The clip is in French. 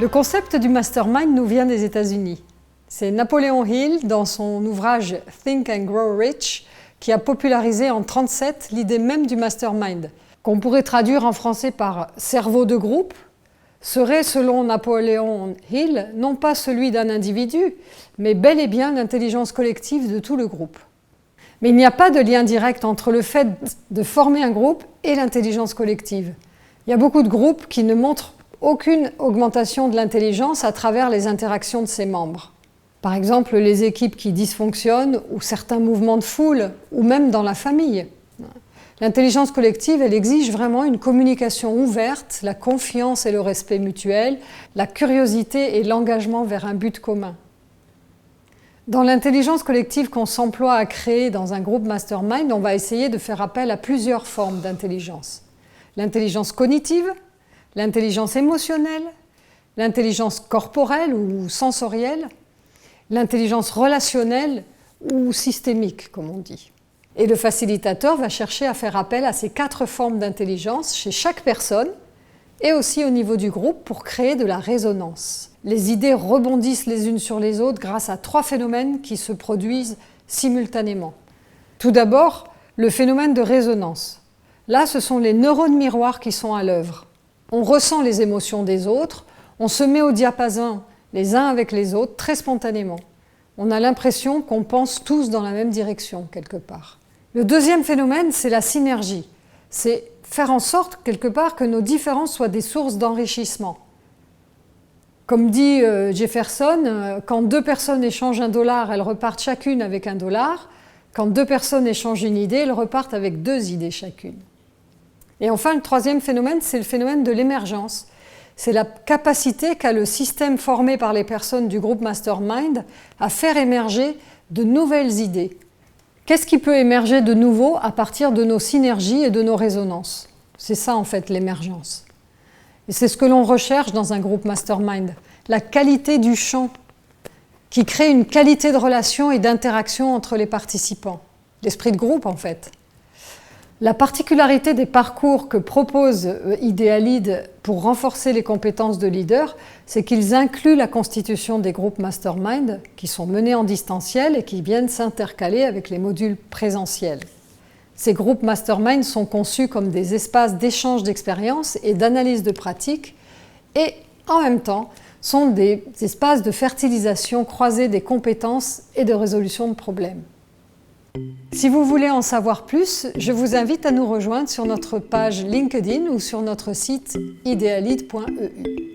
Le concept du mastermind nous vient des États-Unis. C'est Napoleon Hill, dans son ouvrage Think and Grow Rich, qui a popularisé en 1937 l'idée même du mastermind, qu'on pourrait traduire en français par cerveau de groupe, serait, selon Napoleon Hill, non pas celui d'un individu, mais bel et bien l'intelligence collective de tout le groupe. Mais il n'y a pas de lien direct entre le fait de former un groupe et l'intelligence collective. Il y a beaucoup de groupes qui ne montrent aucune augmentation de l'intelligence à travers les interactions de ses membres. Par exemple, les équipes qui dysfonctionnent, ou certains mouvements de foule, ou même dans la famille. L'intelligence collective, elle exige vraiment une communication ouverte, la confiance et le respect mutuel, la curiosité et l'engagement vers un but commun. Dans l'intelligence collective qu'on s'emploie à créer dans un groupe mastermind, on va essayer de faire appel à plusieurs formes d'intelligence. L'intelligence cognitive, l'intelligence émotionnelle, l'intelligence corporelle ou sensorielle, l'intelligence relationnelle ou systémique, comme on dit. Et le facilitateur va chercher à faire appel à ces 4 formes d'intelligence chez chaque personne et aussi au niveau du groupe pour créer de la résonance. Les idées rebondissent les unes sur les autres grâce à 3 phénomènes qui se produisent simultanément. Tout d'abord, le phénomène de résonance. Là, ce sont les neurones miroirs qui sont à l'œuvre. On ressent les émotions des autres, on se met au diapason les uns avec les autres très spontanément. On a l'impression qu'on pense tous dans la même direction, quelque part. Le deuxième phénomène, c'est la synergie. C'est faire en sorte, quelque part, que nos différences soient des sources d'enrichissement. Comme dit Jefferson, quand 2 personnes échangent $1, elles repartent chacune avec $1. Quand 2 personnes échangent une idée, elles repartent avec 2 idées chacune. Et enfin, le troisième phénomène, c'est le phénomène de l'émergence. C'est la capacité qu'a le système formé par les personnes du groupe Mastermind à faire émerger de nouvelles idées. Qu'est-ce qui peut émerger de nouveau à partir de nos synergies et de nos résonances? C'est ça, en fait, l'émergence. Et c'est ce que l'on recherche dans un groupe Mastermind, la qualité du champ, qui crée une qualité de relation et d'interaction entre les participants. L'esprit de groupe, en fait. La particularité des parcours que propose Idealid pour renforcer les compétences de leader, c'est qu'ils incluent la constitution des groupes mastermind qui sont menés en distanciel et qui viennent s'intercaler avec les modules présentiels. Ces groupes mastermind sont conçus comme des espaces d'échange d'expériences et d'analyse de pratiques et en même temps sont des espaces de fertilisation croisée des compétences et de résolution de problèmes. Si vous voulez en savoir plus, je vous invite à nous rejoindre sur notre page LinkedIn ou sur notre site idealid.eu.